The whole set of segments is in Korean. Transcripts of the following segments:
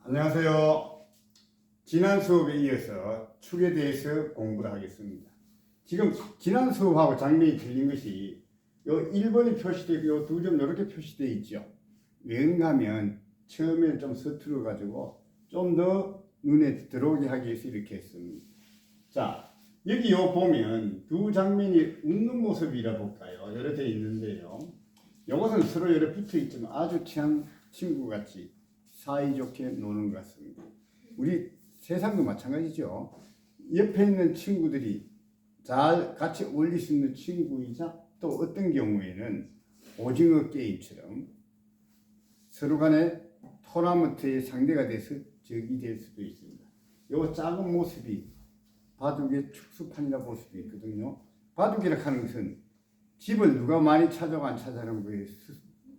안녕하세요. 지난 수업에 이어서 축에 대해서 공부를 하겠습니다. 지금 지난 수업하고 장면이 틀린 것이 요 1번이 표시되어 있고 요 두 점 이렇게 표시되어 있죠. 왜인가 하면 처음에 좀 서툴러 가지고 좀 더 눈에 들어오게 하기 위해서 이렇게 했습니다. 자, 여기 요 보면 두 장면이 웃는 모습이라 볼까요? 이렇게 되어 있는데요. 요것은 서로 이렇게 붙어 있지만 아주 친한 친구 같이 사이좋게 노는 것 같습니다. 우리 세상도 마찬가지죠. 옆에 있는 친구들이 잘 같이 어울릴 수 있는 친구이자 또 어떤 경우에는 오징어 게임처럼 서로 간에 토너먼트의 상대가 돼서 적이 될 수도 있습니다. 이 작은 모습이 바둑의 축소판이라 볼 수도 있거든요. 바둑이라 하는 것은 집을 누가 많이 찾아가 안 찾아가는 거에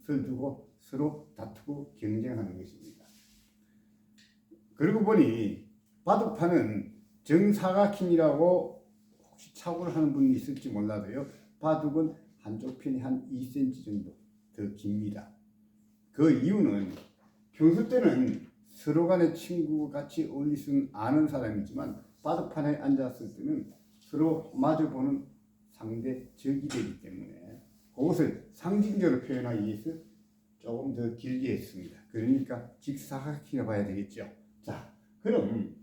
설 두고 서로 다투고 경쟁하는 것입니다. 그러고 보니 바둑판은 정사각형이라고 혹시 착오를 하는 분이 있을지 몰라도요. 바둑은 한쪽 편이 한 2cm 정도 더 깁니다. 그 이유는 평소 때는 서로 간의 친구 같이 어울릴 수는 아는 사람이지만 바둑판에 앉았을 때는 서로 마주보는 상대 적이 되기 때문에 그것을 상징적으로 표현하기 위해서 조금 더 길게 했습니다. 그러니까 직사각형이라 봐야 되겠죠. 자, 그럼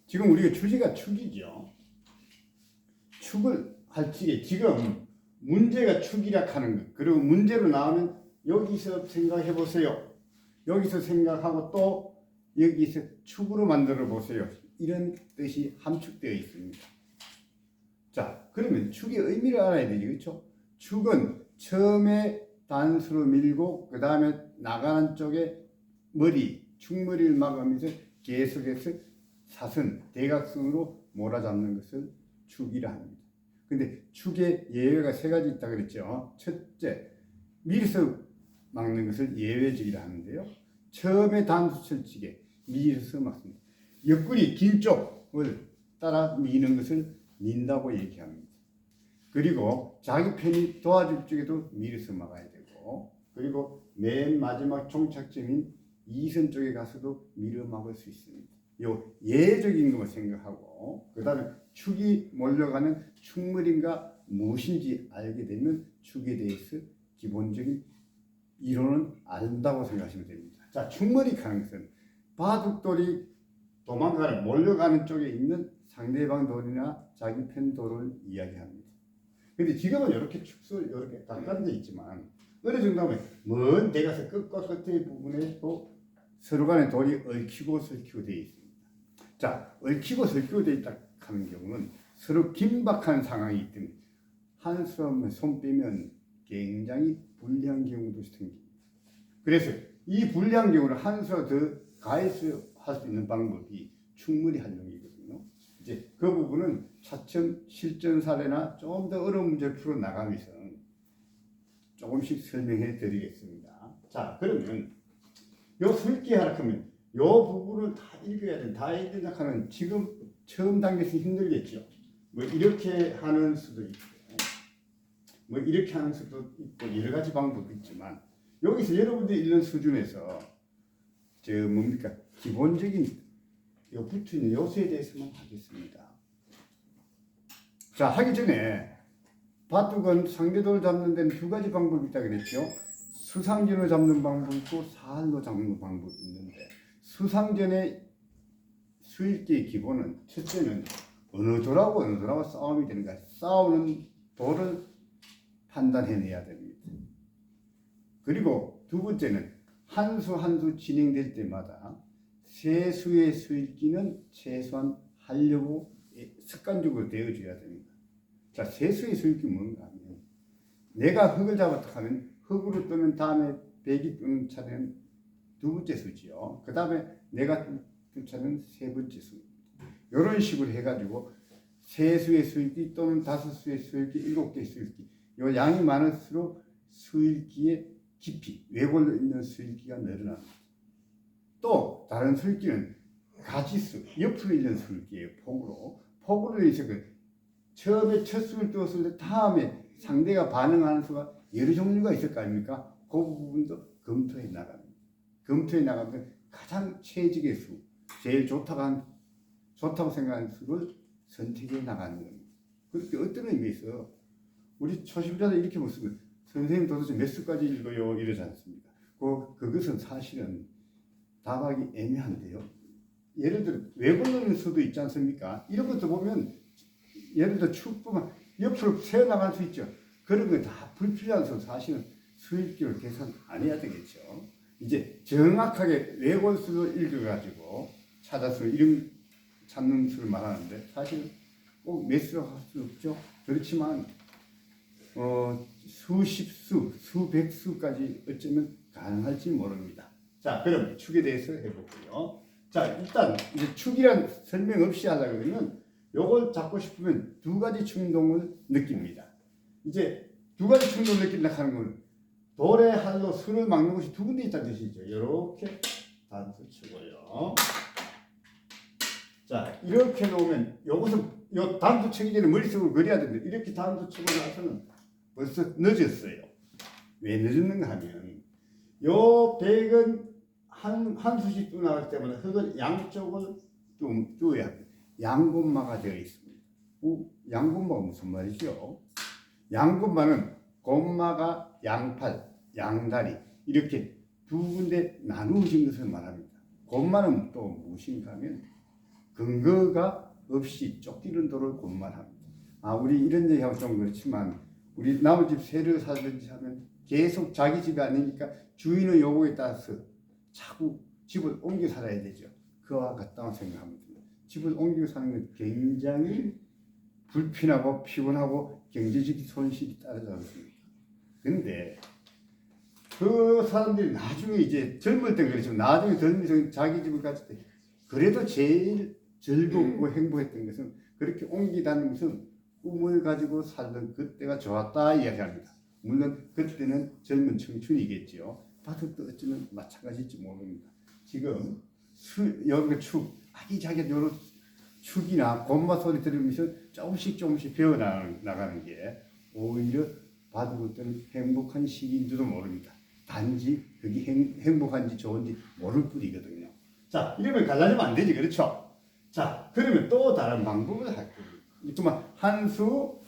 지금 우리가 주제가 축이죠. 축을 할 적에 지금 문제가 축이라 하는 것. 그리고 문제로 나오면 여기서 생각해 보세요. 여기서 생각하고 또 여기서 축으로 만들어 보세요. 이런 뜻이 함축되어 있습니다. 자, 그러면 축의 의미를 알아야 되죠. 그렇죠? 축은 처음에 단수로 밀고 그 다음에 나가는 쪽에 머리, 축머리를 막으면서 계속해서 사선, 대각선으로 몰아잡는 것을 축이라 합니다. 근데 축에 예외가 세 가지 있다 그랬죠. 첫째, 밀어서 막는 것을 예외적이라 하는데요. 처음에 단수 철칙에 밀어서 막습니다. 옆구리 긴 쪽을 따라 미는 것을 민다고 얘기합니다. 그리고 자기 편이 도와줄 쪽에도 밀어서 막아야 되고, 그리고 맨 마지막 종착점인 이선 쪽에 가서도 밀어 막을 수 있습니다. 요 예외적인 것만 생각하고 그 다음에 축이 몰려가는 축물인가 무엇인지 알게 되면 축에 대해서 기본적인 이론은 안다고 생각하시면 됩니다. 자, 축물이 가는 것은 바둑돌이 도망가는 몰려가는 쪽에 있는 상대방 돌이나 자기 편 돌을 이야기합니다. 근데 지금은 이렇게 축소 이렇게 단단돼 있지만 어느 정도 하면 먼 대가서 끝과 끝의 부분에 또 서로 간의 돌이 얽히고 설키고 되어 있습니다. 자, 얽히고 설키고 되어 있다 하는 경우는 서로 긴박한 상황이 있기 때문에 한 손 빼면 굉장히 불리한 경우도 생깁니다. 그래서 이 불리한 경우를 한 수 더 가해서 할 수 있는 방법이 충분히 활용이거든요. 이제 그 부분은 차츰 실전 사례나 좀 더 어려운 문제를 풀어 나가면서 조금씩 설명해 드리겠습니다. 자, 그러면 요 술기 하라 하면 요 부분을 다 읽어야 돼. 다 읽으려 하는 지금 처음 단계에서 힘들겠죠. 뭐 이렇게 하는 수도 있고, 뭐 이렇게 하는 수도 있고 여러 가지 방법이 있지만 여기서 여러분들이 읽는 수준에서 저 뭡니까 기본적인 요 붙어있는 요소에 대해서만 하겠습니다. 자, 하기 전에 바둑은 상대돌을 잡는 데는 두 가지 방법이 있다 그랬죠. 수상전으로 잡는 방법이 있고 사할로 잡는 방법이 있는데 수상전의 수익기의 기본은 첫째는 어느 돌하고 어느 돌하고 싸움이 되는가 싸우는 돌을 판단해내야 됩니다. 그리고 두 번째는 한 수 한 수 진행될 때마다 세 수의 수익기는 최소한 하려고 습관적으로 되어줘야 됩니다. 자, 세 수의 수익기 뭔가 하면 내가 흙을 잡았다 하면 흙으로 뜨면 다음에 백이 뜨는 차례는 두 번째 수지요. 그 다음에 내가 뜬 차례는 세 번째 수입니다. 이런 식으로 해가지고 세 수의 수익기 또는 다섯 수의 수익기, 일곱 개의 수익기 요 양이 많을수록 수익기의 깊이, 외골로 있는 수익기가 늘어납니다. 또 다른 수익기는 가지수, 옆으로 있는 수익기예요. 폭으로 해서 처음에 첫 수를 떴을 때 다음에 상대가 반응하는 수가 여러 종류가 있을 거 아닙니까? 그 부분도 검토해 나갑니다. 검토해 나가면 가장 최적의 수, 제일 좋다고 생각하는 수를 선택해 나가는 겁니다. 그렇게 어떤 의미에서 우리 초심자들 이렇게 묻습니다. 선생님 도대체 몇 수까지 읽어요? 이러지 않습니까? 그것은 사실은 답하기 애매한데요. 예를 들어 외국어는 수도 있지 않습니까? 이런 것도 보면 예를 들어 축구만 옆으로 새어나갈 수 있죠. 그런 건 다 불필요한 수, 사실은 수익률 계산 안 해야 되겠죠. 이제 정확하게 외국 수를 읽어가지고 찾아서 이름 찾는 수를 말하는데 사실 꼭 몇 수라고 할 수 없죠. 그렇지만 수십 수, 수백 수까지 어쩌면 가능할지 모릅니다. 자, 그럼 축에 대해서 해보고요. 자, 일단 이제 축이란 설명 없이 하려고 그러면 요걸 잡고 싶으면 두 가지 충동을 느낍니다. 이제 두 가지 충동을 느낀다 하는 건 돌에 할로 수를 막는 곳이 두 군데 있다는 뜻이죠. 이렇게 단수 치고요. 자, 이렇게 놓으면 요것은 요 단수 치기 전에 머릿속으로 그려야 되는데 이렇게 단수 치고 나서는 벌써 늦었어요. 왜 늦었는가 하면 요 백은 한 수씩 또 나가기 때문에 흙을 양쪽을 좀 뚫어야 합니다. 양곤마가 되어 있습니다. 양곤마가 무슨 말이죠? 양곤마는 곤마가 양팔, 양다리 이렇게 두 군데 나누어진 것을 말합니다. 곤마는 또 무엇인가 하면 근거가 없이 쫓기는 도를 곤마합니다. 우리 이런 얘기하면 좀 그렇지만 우리 남의 집 세를 사든지 하면 계속 자기 집이 아니니까 주인의 요구에 따라서 자꾸 집을 옮겨 살아야 되죠. 그와 같다고 생각합니다. 집을 옮기고 사는 건 굉장히 불편하고 피곤하고 경제적인 손실이 따르지 않습니까? 근데 그 사람들이 나중에 이제 젊을 때 그렇지만 나중에 젊어서 자기 집을 가질 때 그래도 제일 즐겁고 행복했던 것은 그렇게 옮기다는 것은 꿈을 가지고 살던 그때가 좋았다 이야기합니다. 물론 그때는 젊은 청춘이겠지요. 바둑도 어쩌면 마찬가지일지 모릅니다. 지금 여기 축 아기자기한 요런 축이나 곤마 소리 들으면서 조금씩 배워 나가는 게 오히려 바둑을 때는 행복한 시기인지도 모릅니다. 단지 그게 행복한지 좋은지 모를 뿐이거든요. 자, 이러면 갈라지면 안 되지, 그렇죠? 자, 그러면 또 다른 방법을 할 겁니다. 그만 한 수,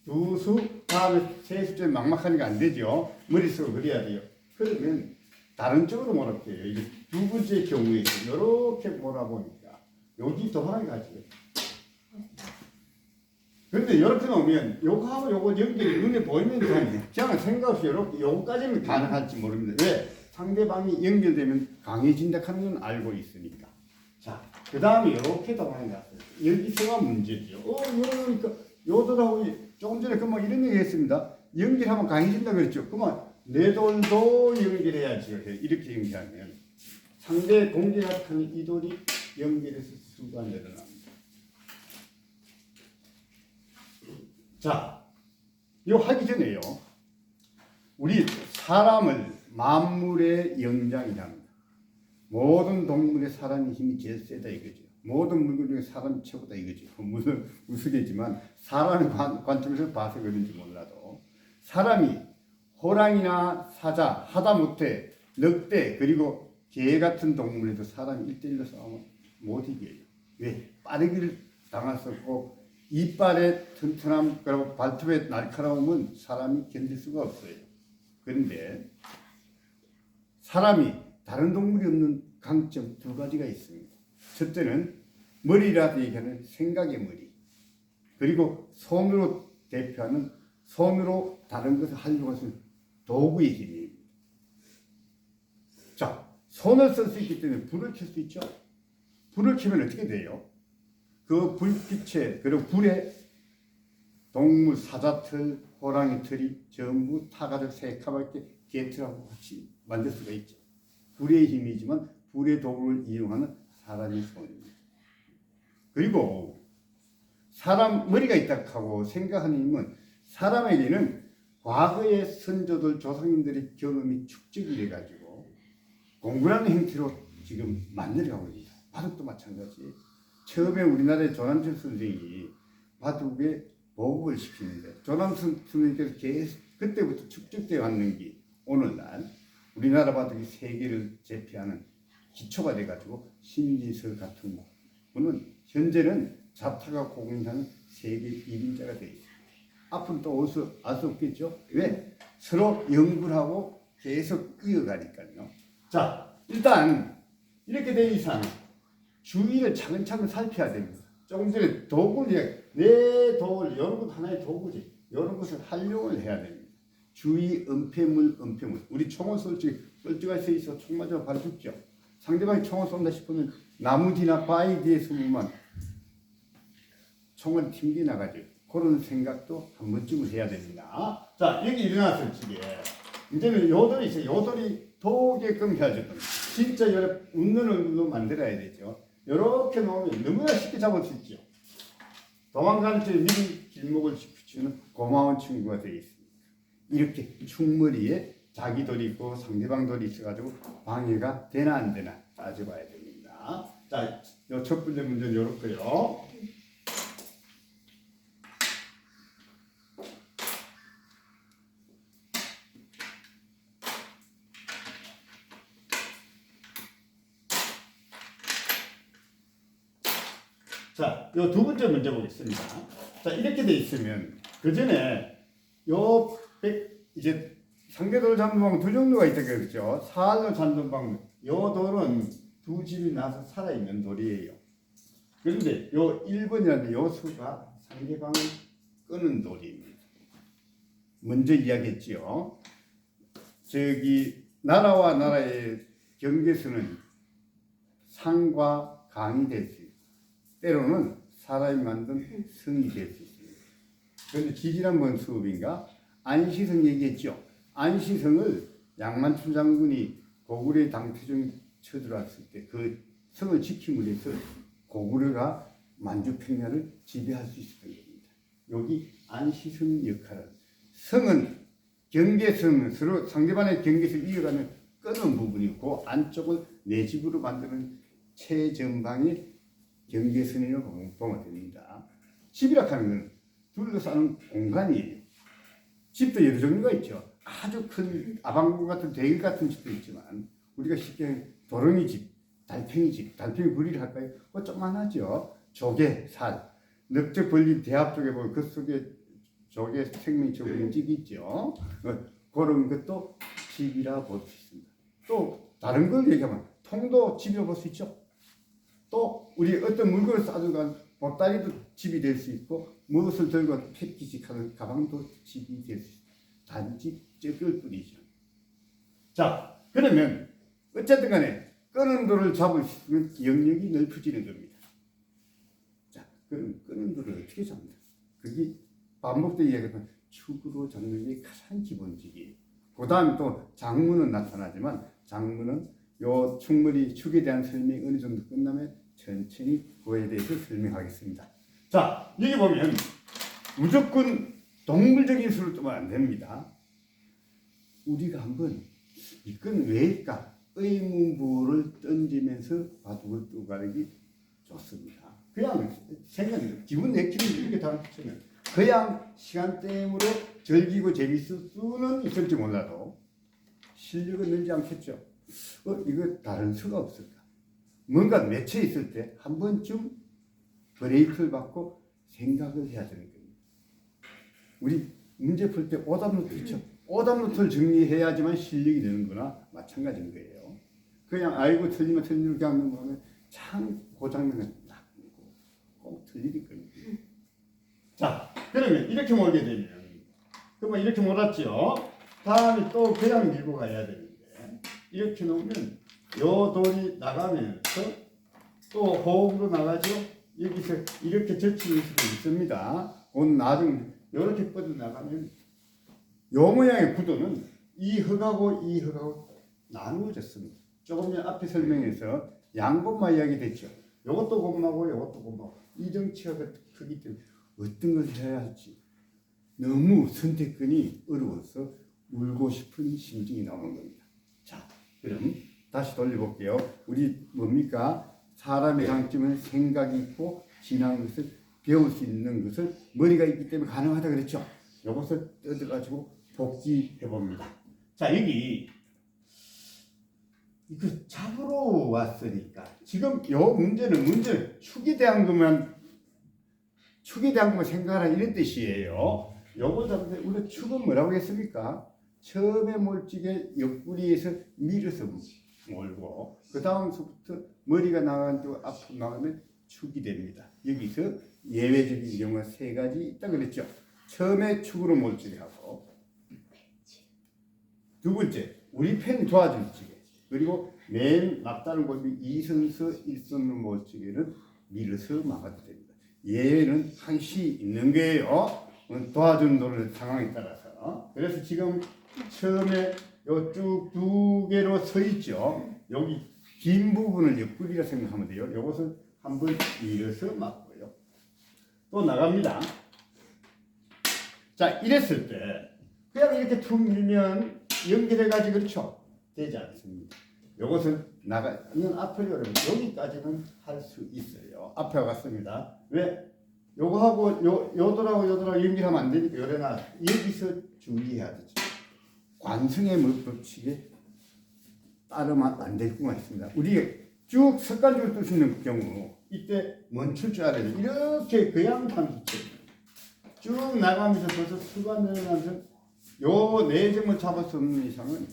두 수, 다음에 세 수째 막막하니까 안 되죠. 머릿속으로 그려야 돼요. 그러면 다른 쪽으로 몰아볼게요. 이게 두 번째 경우에 이렇게 몰아보니까 여기 더 하나 가지고. 그런데 이렇게 놓으면 요거하고 요거 연결이 눈에 보이는 게 그냥 생각 없이 이렇게 요거까지는 가능할지 모릅니다. 왜? 상대방이 연결되면 강해진다 하는 건 알고 있으니까. 자, 그 다음에 이렇게 도망이 갔어요. 여기서가 문제죠. 이러니까 요들하고 조금 전에 그만 이런 얘기 했습니다. 연결하면 강해진다 그랬죠. 그만 내 돌도 연결해야지. 이렇게 연결하면 상대 공격하는 이 돌이 연결해서 수가 늘어납니다. 자, 이거 하기 전에요. 우리 사람을 만물의 영장이랍니다. 모든 동물의 사람의 힘이 제일 세다 이거죠. 모든 물건 중에 사람이 최고다 이거죠. 물론 우스개지만 사람의 관점에서 봐서 그런지 몰라도 사람이 호랑이나 사자, 하다못해 늑대 그리고 개 같은 동물에도 사람이 1대1로 싸우면 못 이겨요. 왜? 빠르기를 당할 수 없고 이빨의 튼튼함 그리고 발톱의 날카로움은 사람이 견딜 수가 없어요. 그런데 사람이 다른 동물이 없는 강점 두 가지가 있습니다. 첫째는 머리라고 얘기하는 생각의 머리, 그리고 손으로 대표하는 손으로 다른 것을 하려고 하는 도구의 힘입니다. 자, 손을 쓸 수 있기 때문에 불을 켤 수 있죠. 불을 켜면 어떻게 돼요? 그 불빛에, 그리고 불에 동물 사자털, 호랑이 털이 전부 타가지고 새까맣게 개털하고 같이 만들 수가 있죠. 불의 힘이지만 불의 도구를 이용하는 사람의 손입니다. 그리고 사람 머리가 있다고 하고 생각하는 힘은 사람에게는 과거의 선조들 조상님들의 경험이 축적이 돼가지고 공부라는 형태로 지금 만들어가고 있습니다. 바둑도 마찬가지. 처음에 우리나라의 조남천 선생이 바둑에 보급을 시키는데 조남천 선생님께서 계속 그때부터 축적되어 왔는 게 오늘날 우리나라 바둑이 세계를 제패하는 기초가 돼가지고 신진서 같은 분은 현재는 자타가 공인하는 세계 1인자가 되어 있습니다. 앞으로 또 알 수 없겠죠? 왜? 서로 연구를 하고 계속 이어가니까요. 자, 일단 이렇게 된 이상 주위를 차근차근 살펴야 됩니다. 조금 전에 도구를, 내 도구를, 여러 것 하나의 도구지. 여러 것을 활용을 해야 됩니다. 주위 은폐물. 우리 총을 쏠 때 뻘쭘할 수 있어 총 맞아 바로 죽죠. 상대방이 총을 쏜다 싶으면 나무지나 바위 뒤에 숨으면 총을 튕겨 나가죠. 그런 생각도 한 번쯤은 해야 됩니다. 자, 여기 일어났을 적에 이제는 요돌이 있어요. 요돌이 도게끔 해야죠. 진짜 웃는 얼굴로 만들어야 되죠. 이렇게 놓으면 너무나 쉽게 잡을 수 있죠. 도망가는 때 미리 길목을 지키는 고마운 친구가 되겠습니다. 이렇게 충머리에 자기 돌이 있고 상대방 돌이 있어가지고 방해가 되나 안 되나 따져봐야 됩니다. 자, 요 첫 번째 문제는 요렇고요. 자, 요 두 번째 문제 보겠습니다. 자, 이렇게 돼 있으면 그 전에 이제 상대돌 잡는 방법 두 종류가 있다 그랬죠. 살로 잡는 방법. 요 돌은 두 집이 나서 살아있는 돌이에요. 그런데 요 1번이라는 요 수가 상대방을 끄는 돌입니다. 먼저 이야기했죠. 저기 나라와 나라의 경계수는 상과 강이 될 수 있어요. 때로는 사람이 만든 성이 될 수 있습니다. 그런데 지지난번 수업인가 안시성 얘기했죠. 안시성을 양만춘 장군이 고구려 당태종이 쳐들어왔을 때 그 성을 지킴으로 해서 고구려가 만주평야를 지배할 수 있었던 겁니다. 여기 안시성 역할은 성은 경계성은 서로 상대방의 경계성을 이어가는 끄는 부분이고 안쪽을 내 집으로 만드는 최전방의 경계선이라고 보면 됩니다. 집이라 하는 것은 둘러싸는 공간이에요. 집도 여러 종류가 있죠. 아주 큰 아방궁 같은 대길 같은 집도 있지만 우리가 쉽게 도롱이 집, 달팽이 집, 달팽이 부리를 할까요? 그거 조그만하죠. 조개, 살, 넓적 벌린 대합 쪽에 보면 그 속에 조개 생명체가 움직이 있죠. 그런 것도 집이라 볼 수 있습니다. 또 다른 걸 얘기하면 통도 집이라 볼 수 있죠. 또 우리 어떤 물건을 싸들고 보따리도 집이 될 수 있고 무엇을 들고 패키지하는 가방도 집이 될 수 있습니다. 단지 적을 뿐이죠. 자, 그러면 어쨌든 간에 끄는 돌을 잡을 수 있으면 영역이 넓어지는 겁니다. 자, 그럼 끄는 돌을 어떻게 잡는다? 그게 반복되게 이야기하면 축으로 잡는 게 가장 기본적이에요. 그 다음에 또 장문은 나타나지만 장문은 요 충분히 축에 대한 설명이 어느 정도 끝나면 천천히 그거에 대해서 설명하겠습니다. 자, 여기 보면 무조건 동물적인 수를 뜨면 안 됩니다. 우리가 한번 이건 왜일까? 의문부를 던지면서 바둑을 뜨고 가는 좋습니다. 그냥 생각, 기분 내키는 이렇게 다 치면 그냥 시간 때문에 즐기고 재밌을 수는 있을지 몰라도 실력은 늘지 않겠죠. 이거 다른 수가 없을까? 뭔가 맺혀 있을 때 한 번쯤 브레이크를 받고 생각을 해야 되는 겁니다. 우리 문제 풀 때 오답노트 있죠? 오답노트를 정리해야지만 실력이 되는 거나 마찬가지인 거예요. 그냥 알고 틀리면 틀리는 게 하는 거는 참 그 장면은 나쁘고 꼭 틀릴 겁니다. 자, 그러면 이렇게 몰게 되면 그러면 이렇게 몰았죠? 다음에 또 그냥 밀고 가야 되는데 이렇게 놓으면 요 돌이 나가면서 또 호흡으로 나가죠. 여기서 이렇게 젖히는 수도 있습니다. 곧 나중에 이렇게 뻗어 나가면 요 모양의 구도는 이 흙하고 이 흙하고 나누어졌습니다. 조금 전 앞에 설명해서 양곤마 이야기 됐죠. 요것도 곤마고 요것도 곤마고 이 정치가 크기 때문에 어떤 걸 해야 할지 너무 선택권이 어려워서 울고 싶은 심정이 나오는 겁니다. 자, 그럼 다시 돌려볼게요. 우리 뭡니까? 사람의 장점은 생각이 있고 지나는 것을 배울 수 있는 것을 머리가 있기 때문에 가능하다 그랬죠. 이것을 뜯어가지고 복귀해 봅니다. 자, 여기 이거 잡으러 왔으니까 지금 요 문제는 축에 대한 것만 생각하라 이런 뜻이에요. 요거 잡을 때 우리 축은 뭐라고 했습니까? 처음에 몰찌개 옆구리에서 밀어서 몰고 그 다음부터 머리가 나가지고 앞으로 나가면 축이 됩니다. 여기서 예외적인 경우가 세 가지 있다 그랬죠. 처음에 축으로 몰찌개 하고, 두 번째 우리 편 도와줄찌개, 그리고 맨 막다른 골비 2선서 1선으로 몰찌개는 밀어서 막아도 됩니다. 예외는 항시 있는 거예요. 도와주는 도는 상황에 따라서. 그래서 지금 처음에 요쭉 두 개로 서 있죠. 여기 긴 부분을 옆구리라 생각하면 돼요. 이것은 한번 밀어서 막고요. 또 나갑니다. 자, 이랬을 때 그냥 이렇게 툭 밀면 연결해가지고 그렇죠? 되지 않습니다. 이것은 나가는 앞을 열면 여기까지는 할 수 있어요. 앞에 갔습니다. 왜? 요거하고 요도라고 연결하면 안 되니까 요래나 여기서 준비해야 되죠. 관성의 법칙에 따르면 안 될 수가 있습니다. 우리 쭉 습관적으로 쓸 수 있는 경우 이때 멈출 줄 알아야 돼요. 이렇게 그냥 방식처럼 쭉 나가면서 벌써 수가 늘어나면서 요 네 점을 잡을 수 없는 이상은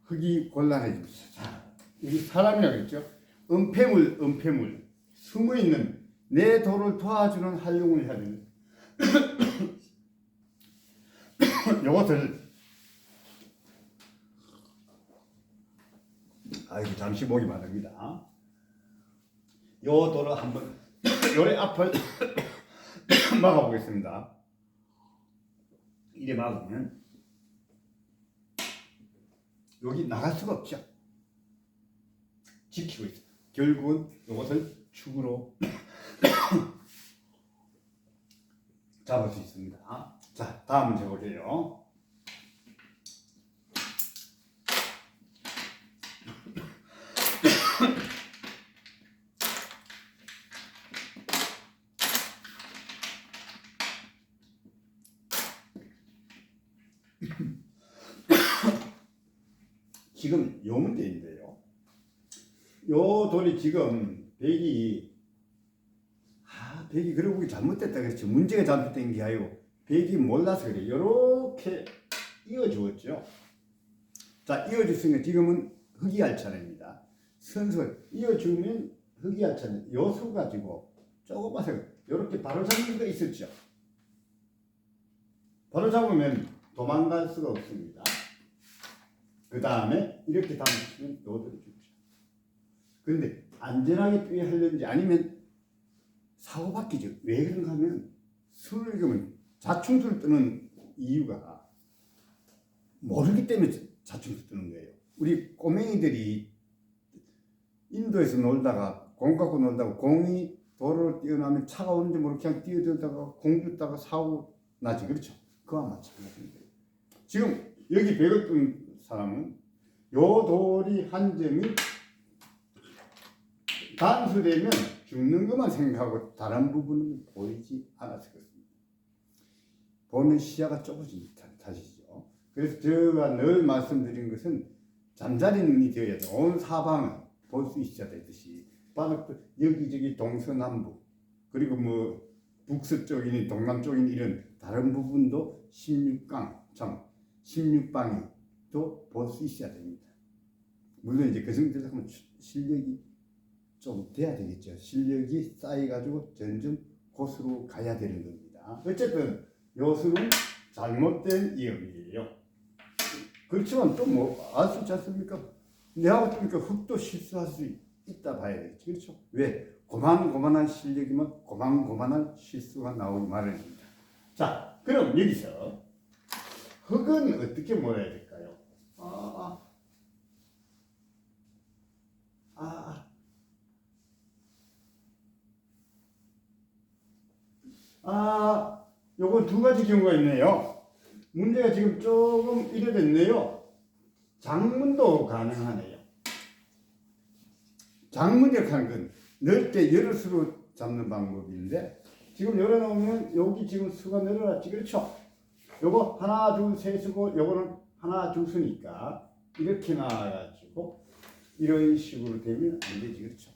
흙이 곤란해집니다. 자, 이 사람이라고 했죠. 은폐물, 숨어있는 내 도를 도와주는 활용을 해야 됩니다. 이것을 아이고 잠시 목이 마릅니다. 요 도를 한번 요래 앞을 막아보겠습니다. 이래 막으면 여기 나갈 수가 없죠. 지키고 있습니다. 결국은 이것을 축으로 잡을 수 있습니다. 자, 다음 문제 볼게요. 지금 요 문제인데요. 요 돌이 지금 백이 그러고 보기 잘못됐다 그랬죠. 문제가 잘못된 게 아니고 백이 몰라서 그래요. 요렇게 이어주었죠. 자, 이어줬으니까 지금은 흙이 할 차례입니다. 선수를 이어주면 흙이 할 차례. 요 수 가지고 조금만 요렇게 바로 잡는 수가 있었죠. 바로 잡으면 도망갈 수가 없습니다. 그 다음에 이렇게 담으시면 요대로 죽죠. 근데 안전하게 피하려는지 아니면 사고받기죠. 왜 그런가 하면 술을 그러면 자충수를 뜨는 이유가 모르기 때문에 자충수 뜨는 거예요. 우리 꼬맹이들이 인도에서 놀다가 공 갖고 놀다가 공이 도로를 뛰어나면 차가 오는지 모르고 그냥 뛰어들다가 공 줬다가 사고 나지. 그렇죠? 그와 마찬가지입니다. 지금 여기 백을 뜬 사람은 요 돌이 한 점이 단수되면 죽는 것만 생각하고 다른 부분은 보이지 않아서 그렇습니다. 보는 시야가 좁아진 탓이죠. 그래서 제가 늘 말씀드린 것은 잠자리 눈이 되어야 돼. 온 사방을 볼 수 있어야 되듯이 바로 여기저기 동서남북 그리고 뭐 북서쪽이니 동남쪽이니 이런 다른 부분도 16방이 또 볼 수 있어야 됩니다. 물론 이제 그 정도로 하면 실력이 좀 돼야 되겠죠. 실력이 쌓여가지고 점점 곳으로 가야 되는 겁니다. 어쨌든 요수는 잘못된 이야기예요. 그렇지만 또 뭐 알 수 있지 않습니까? 내가 보니까 흙도 실수할 수 있다 봐야 되겠죠. 그렇죠? 왜? 고만고만한 실력이면 고만고만한 실수가 나오기 마련입니다. 자, 그럼 여기서 흙은 어떻게 몰아야 될까요? 요건 두 가지 경우가 있네요. 문제가 지금 조금 이래 됐네요. 장문도 가능하네요. 장문이라고 하는 건 넓게 여러 수로 잡는 방법인데 지금 열어놓으면 여기 지금 수가 늘어났지. 그렇죠? 요거 하나 둘 셋 수고 요거는 하나 주수니까 이렇게 나와가지고 이런 식으로 되면 안 되지. 그렇죠?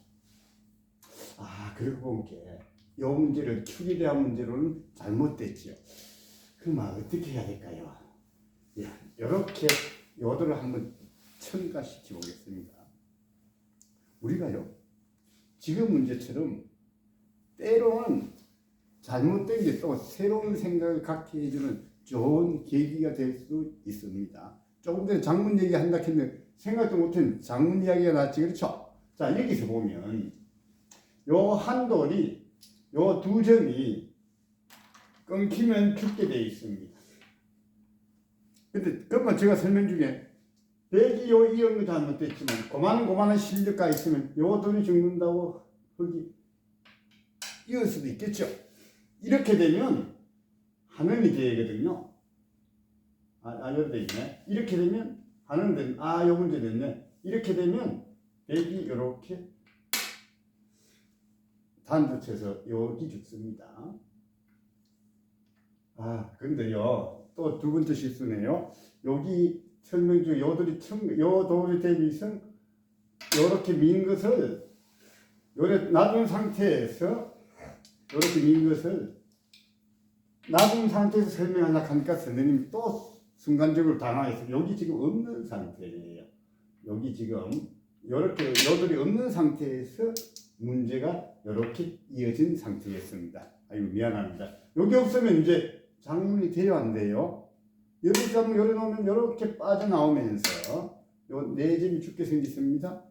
그리고 본 게 이 문제를 축에 대한 문제로는 잘못됐지요. 그럼 어떻게 해야 될까요? 이렇게 요도를 한번 첨가시켜 보겠습니다. 우리가요, 지금 문제처럼 때로는 잘못된 게 또 새로운 생각을 갖게 해주는 좋은 계기가 될 수 있습니다. 조금 전에 장문 얘기한다 했는데 생각도 못한 장문 이야기가 나왔지. 그렇죠? 자, 여기서 보면 요 한돌이 요 두 점이 끊기면 죽게 되어 있습니다. 근데 그만 제가 설명 중에 백이 요 이형도 잘못됐지만 고만한 실력가 있으면 요 돌이 죽는다고 거기 이을 수도 있겠죠. 이렇게 되면 하늘이 되거든요. 여기 돼 있네. 이렇게 되면 하늘은 되네. 요 문제 됐네. 이렇게 되면 백이 이렇게 단도쳐서 여기 죽습니다. 근데요, 또 두 번째 실수네요. 여기 설명 중에 요 돌이 대비선 요렇게 민 것을 요래 놔둔 상태에서 요렇게 민 것을 놔둔 상태에서 설명하려고 하니까 선생님이 또 순간적으로 당황해서 여기 지금 없는 상태예요. 여기 지금 요렇게 요돌이 없는 상태에서 문제가 이렇게 이어진 상태였습니다. 아이고 미안합니다. 여기 없으면 이제 장문이 돼야 안 돼요. 여기 잡으면 열어놓으면 이렇게 빠져나오면서 요 네 점이 죽게 생겼습니다.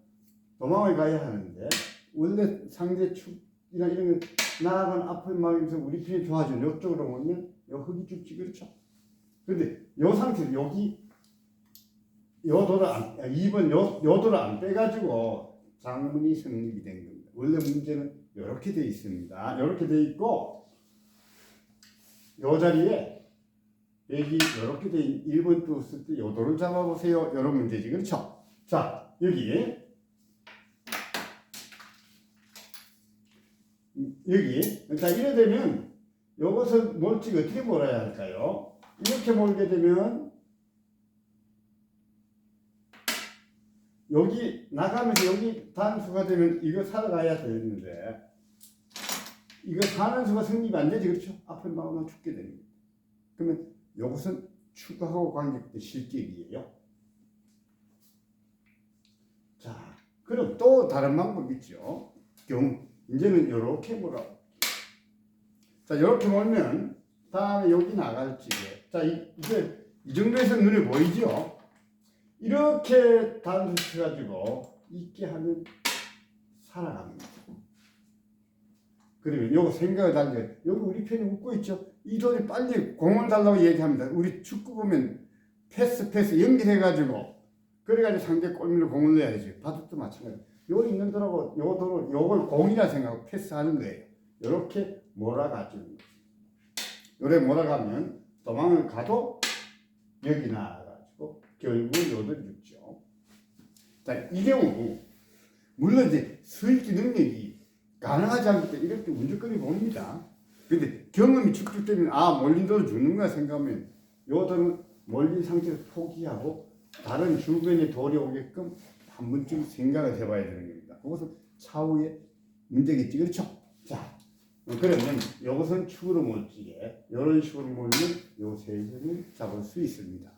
도망을 가야 하는데 원래 상대 축이나 이런 거 나아가는 앞을 막으면서 우리 편이 좋아지는 이쪽으로 오면 요 흙이 죽지. 그렇죠? 근데 요 상태로 여기 요 돌을 안 2번 요 돌을 안 빼가지고 장문이 성립이 된 겁니다. 원래 문제는 이렇게 되어 있습니다. 이렇게 되어 있고 요 자리에 백이 이렇게 되어 있는 1번 뚫었을 때 요 돌을 잡아보세요. 이런 문제지. 그렇죠? 자, 여기 자, 이래 되면 요것을 몰치기 어떻게 몰아야 할까요? 이렇게 몰게 되면 여기 나가면서 여기 단수가 되면 이거 살아가야 되는데 이거 사는 수가 성립이 안 되지. 그렇죠? 앞을 막으면 죽게 됩니다. 그러면 이것은 추가하고 관계된 실격이에요. 자, 그럼 또 다른 방법이 있죠. 이제는 이렇게 몰아. 자, 이렇게 몰면 다음에 여기 나갈지. 자, 이제 이 정도에서 눈에 보이죠? 이렇게 단수 쳐가지고 있게 하면 살아갑니다. 그러면 요거 생각을 달리 여기 우리 편이 웃고 있죠? 이 돌이 빨리 공을 달라고 얘기합니다. 우리 축구 보면 패스 연결해가지고 그래가지고 상대 골문에 공을 넣어야지. 바둑도 마찬가지. 여기 있는 돌하고 요 돌을 요걸 공이라 생각하고 패스하는 거예요. 이렇게 몰아가지고 요래 몰아가면 도망을 가도 여기 나와가지고 결국 요들 죽죠. 자, 이 경우 물론 이제 수익기 능력이 가능하지 않기 때문에 이렇게 운전거리 봅니다. 근데 경험이 축적되면 몰린 돌을 죽는 거야 생각하면 요 돌은 몰린 상태에서 포기하고 다른 주변에 돌이 오게끔 한 번쯤 생각을 해봐야 되는 겁니다. 그것은 차후에 문제겠지. 그렇죠? 자, 그러면 이것은 축으로 몰지게 이런 식으로 몰면 요 세 점을 잡을 수 있습니다.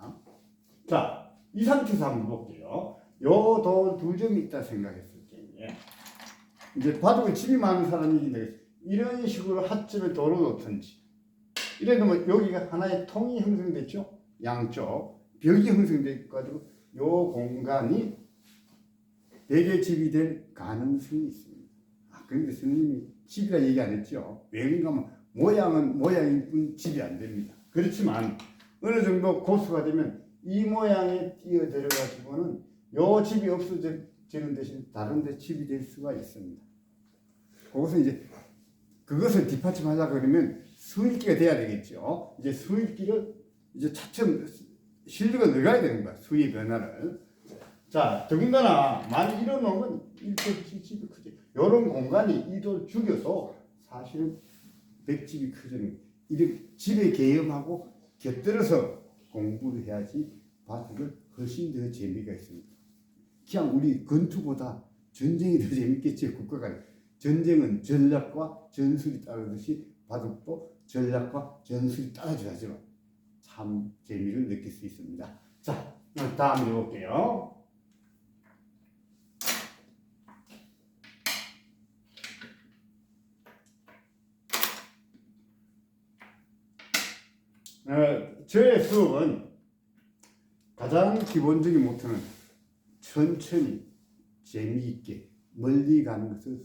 자, 이 상태에서 한번 볼게요. 요 돌 두 점이 있다 생각했을 때 이제 바둑에 집이 많은 사람이 이런 식으로 하점에 돌을 놓든지 이래 놓으면 여기가 하나의 통이 형성됐죠. 양쪽 벽이 형성돼 가지고 요 공간이 백의 집이 될 가능성이 있습니다. 그런데 스님이 집이라 얘기 안 했죠. 왜 그런가 하면 모양은 모양일 뿐 집이 안 됩니다. 그렇지만 어느 정도 고수가 되면 이 모양에 뛰어들어 가지고는 요 집이 없어지는 대신 다른 데 집이 될 수가 있습니다. 그것은 이제 그것을 뒷받침하려고 그러면 수익기가 돼야 되겠죠. 이제 수익기를 이제 차츰 실력을 늘어야 되는 거야. 수의 변화를. 자, 더군다나 많이 이뤄놓으면 1.7집이 크지. 이런 공간이 이돌 죽여도 사실은 100집이 크잖아요. 이렇게 집에 계엄하고 곁들여서 공부를 해야지 바둑은 훨씬 더 재미가 있습니다. 그냥 우리 권투보다 전쟁이 더 재밌겠지. 국가가 전쟁은 전략과 전술이 따르듯이 바둑도 전략과 전술이 따라줘야죠. 참 재미를 느낄 수 있습니다. 자, 다음 해볼게요. 저의 수업은 가장 기본적인 모토는 천천히 재미있게 멀리 가는 것을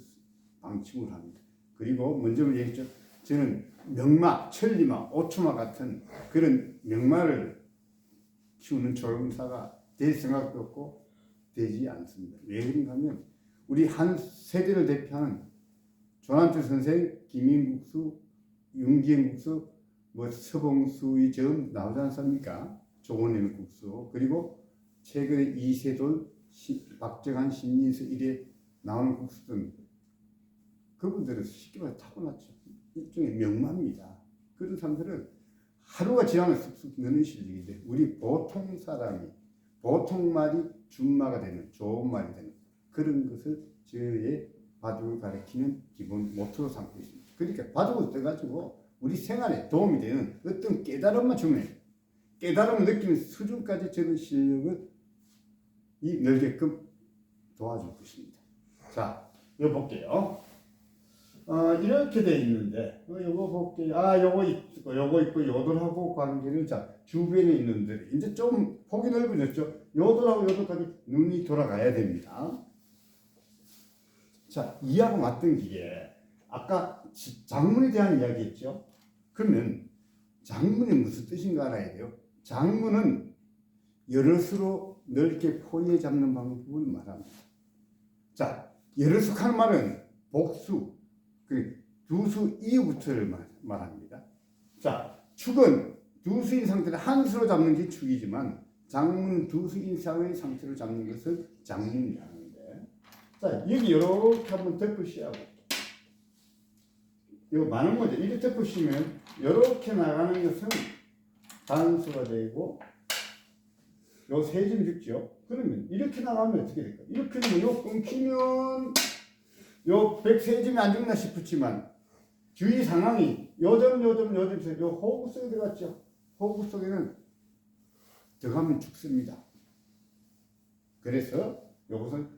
방침을 합니다. 그리고 먼저 얘기했죠. 저는 명마, 천리마, 오초마 같은 그런 명마를 키우는 조종사가 될 생각도 없고 되지 않습니다. 왜 그런가 하면 우리 한 세대를 대표하는 조남철 선생, 김인국수, 윤기행국수, 서봉수의 점 나오지 않습니까? 조원일 국수, 그리고 최근에 이세돌, 박정한, 신민수 이래 나오는 국수들, 그분들은 쉽게 말해 타고났죠. 일종의 명마입니다. 그런 사람들은 하루가 지나면 쑥쑥 느는 실력인데, 우리 보통 사람이 보통 말이 준마가 되는, 좋은 말이 되는 그런 것을 저의 바둑을 가르치는 기본 모토로 삼고 있습니다. 그러니까 바둑을 떠가지고 우리 생활에 도움이 되는 어떤 깨달음만 주면, 깨달음을 느끼는 수준까지 저는 실력을 늘게끔 도와줄 것입니다. 자, 이거 볼게요. 이렇게 돼 있는데, 요거 볼게요. 요거 있고, 요들하고 관계를, 자, 주변에 있는데, 이제 좀 폭이 넓어졌죠? 요들하고 요들까지 눈이 돌아가야 됩니다. 자, 이하고 맞던 게, 아까 장문에 대한 이야기 했죠? 그러면, 장문이 무슨 뜻인가 알아야 돼요. 장문은 여럿으로 넓게 포위해 잡는 방법을 말합니다. 자, 여럿수 하는 말은 복수, 두수 이후부터를 말합니다. 자, 축은 두수인 상태를 한 수로 잡는 게 축이지만 장문은 두수 이상의 상태로 잡는 것을 장문이라고 하는데, 자, 여기 이렇게 한번 덮으시하고, 이거 많은 거죠. 이렇게 덮으시면 이렇게 나가는 것은 단수가 되고, 요 세 점 죽죠. 그러면 이렇게 나가면 어떻게 될까? 이렇게 되면 요 끊기면 요 103점이 안 죽나 싶었지만 주위 상황이 요점 호구 속에 들어갔죠. 호구 속에는 들어가면 죽습니다. 그래서 요것은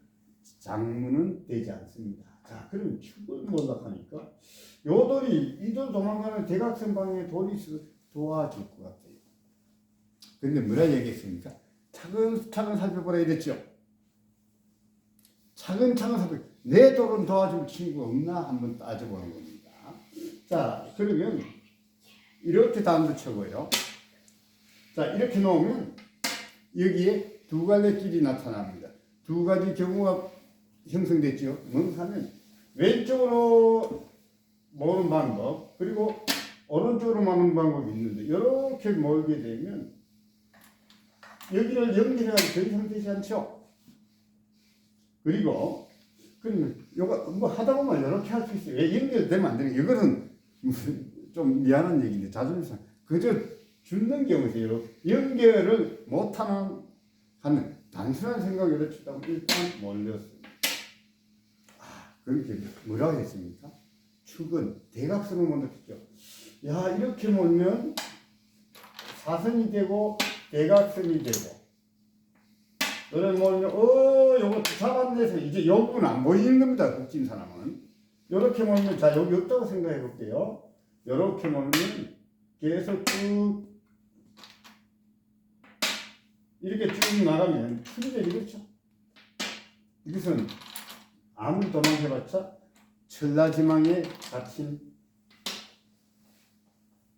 장문은 되지 않습니다. 자, 그러면 축을 몰락하니까 요 돌이, 이 돌 도망가는 대각선 방향에 돌이 있어서 도와줄 것 같아요. 그런데 뭐라 얘기했습니까? 차근차근 살펴보라 이랬죠. 차근차근 살펴, 내 돌은 도와줄 친구가 없나 한번 따져보는 겁니다. 자, 그러면 이렇게 다음도 쳐고요. 자, 이렇게 놓으면 여기에 두 갈래 길이 나타납니다. 두 가지 경우가 형성됐죠. 뭔가 하면 왼쪽으로 모는 방법, 그리고 오른쪽으로 모는 방법이 있는데, 이렇게 몰게 되면 여기를 연결해가지고 더 이상 되지 않죠. 그리고 그러면 요거 뭐 하다 보면 이렇게 할 수 있어요. 왜 연결되면 안 되는? 이거는 좀 미안한 얘기인데 자존심 그저 죽는 경우세요. 연결을 못하는 하는 단순한 생각으로 치다가 일단 몰렸습니다. 그렇게 뭐라고 했습니까? 축은 대각선을 몰렸죠. 야, 이렇게 몰면 사선이 되고 대각선이 되고, 너를 몰면 요거 잡아내서 이제 여부는 안 보이는 겁니다. 국진 사람은 요렇게 몰면, 자, 여기 없다고 생각해 볼게요. 요렇게 몰면 계속 쭉 이렇게 쭉 나가면 축이 되겠죠. 이것은 아무리 도망해봤자 천라지망에 갇힌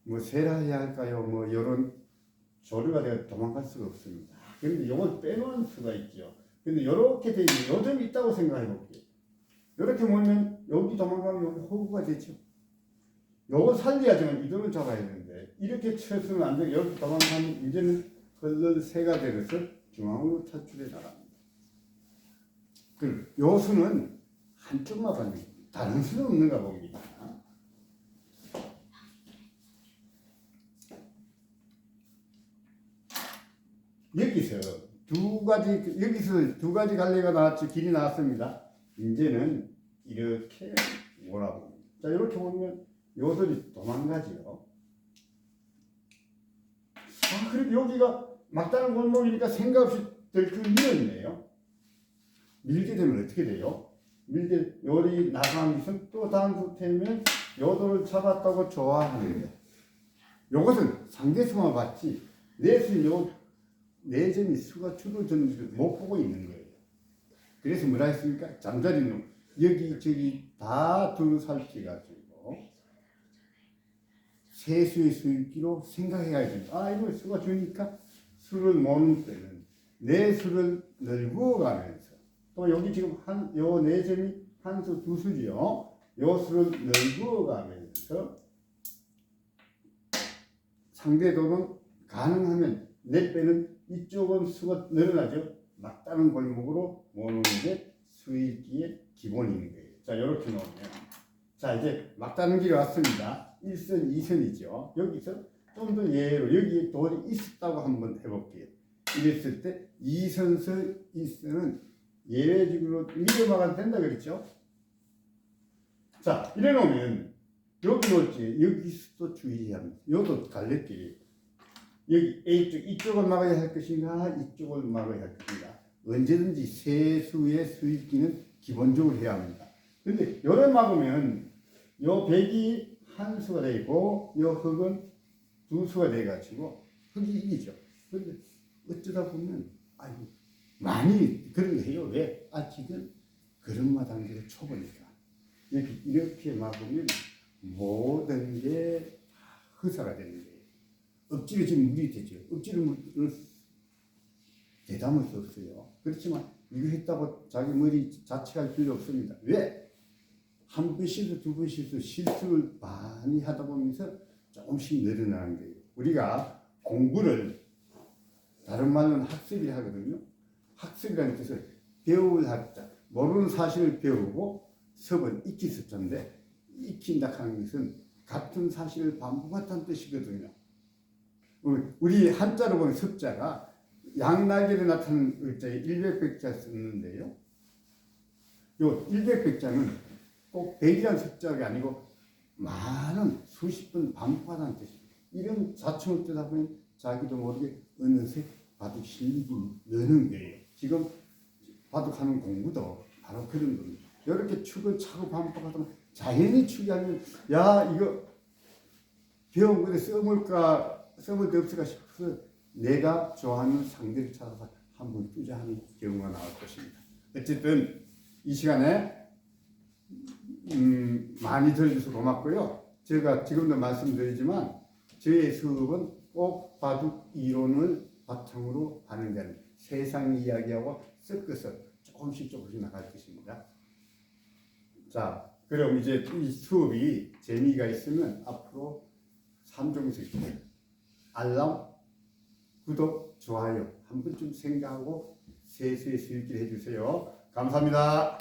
뭐 세라 해야 할까요? 뭐 요런 조류가 되어 도망갈 수가 없습니다. 그런데 이걸 빼놓을 수가 있죠. 근데 이렇게 돼 있는 요점이 있다고 생각해 볼게요. 이렇게 몰면 여기 도망가면 여기 호구가 되죠. 요거 살려야지만 이도를 잡아야 되는데, 이렇게 쳐서는 안 되고 여기 도망가면 이제는 흘러 새가 되어서 중앙으로 탈출해 나갑니다. 그 요수는 한쪽만 가는 겁니다. 다른 수는 없는가 봅니다. 여기서 여기서 두 가지 갈래가 나왔죠. 길이 나왔습니다. 이제는 이렇게 몰아봅니다. 자, 이렇게 보면 요들이 도망가지요. 그래도 여기가 막다른 골목이니까 생각 없이 덜컥 밀었네요. 밀게 되면 어떻게 돼요? 밀게 요리 나간 것은 또 다음 수태면 요도를 잡았다고 좋아하는 거예요. 요것은 상대수만 봤지 내수 요 내점이 수가 줄어드는 것을 못 보고 있는 거예요. 그래서 뭐라 했습니까? 잠자리 놈 여기 저기 다 둘살피가지고 세수의 수익기로 생각해야 됩니다. 이거 수가 주니까 수를 모는 때는 내 수를 넓어가면서 또 여기 지금 요 네 점이 한 수 두 수지요. 요 수를 넓어가면서 상대도는 가능하면 내 빼는 이쪽은 수가 늘어나죠. 막다른 골목으로 모으는 게 수익기의 기본인 거예요. 자, 이렇게 놓으면 자 이제 막다른 길이 왔습니다. 1선, 2선이죠. 여기서 좀 더 예로 여기에 돌이 있었다고 한번 해볼게요. 이랬을 때 2선서 1선은 예외적으로 밀어막아도 된다 그랬죠. 자, 이래 놓으면 여기 놓을지 여기서도 주의해야 합니다. 여기도 갈래길이 여기 A쪽 이쪽을 막아야 할 것인가 이쪽을 막아야 할 것인가 언제든지 세수의 수익기는 기본적으로 해야 합니다. 근데 요를 막으면 요 백이 한 수가 되고 요 흙은 두 수가 돼 가지고 흙이 이기죠. 근데 어쩌다 보면 아이고 많이 그런 거 해요. 왜? 아직은 그런마 단계가 초보니까 이렇게 막으면 모든 게 허사가 되는 거예요. 억지로 지금 물이 되죠. 억지로 물을 대담을 수 없어요. 그렇지만 이거 했다고 자기 머리 자책할 필요 없습니다. 왜? 한 번 실수, 두 번 실수, 실수를 많이 하다 보면서 조금씩 늘어나는 거예요. 우리가 공부를 다른 말로는 학습이라 하거든요. 학습이라는 뜻은 배울 학자, 모르는 사실을 배우고 섭은 익히 섭자인데 익힌다 하는 것은 같은 사실을 반복한다는 뜻이거든요. 우리 한자로 보면 섭자가 양날개로 나타나는 글자에 100백자 쓰는데요. 요 100백자는 꼭 100이라는 숫자가 아니고 많은 수십 번 반복하다는 뜻입니다. 이런 자충을 뜨다 보면 자기도 모르게 어느새 바둑 실력이 느는 거예요. 지금 바둑하는 공부도 바로 그런 겁니다. 이렇게 축을 차고 반복하다 보면 자연히 축이 하면 야 이거 배운 거에 써볼 데 없을까 싶어서 내가 좋아하는 상대를 찾아서 한번 투자하는 경우가 나올 것입니다. 어쨌든 이 시간에 많이 들어주셔서 고맙고요. 제가 지금도 말씀드리지만 저의 수업은 꼭 바둑 이론을 바탕으로 하는 게 아니라 세상 이야기하고 섞어서 조금씩 나갈 것입니다. 자, 그럼 이제 이 수업이 재미가 있으면 앞으로 3종씩 알람, 구독, 좋아요 한 번쯤 생각하고 세수의 수익을 해주세요. 감사합니다.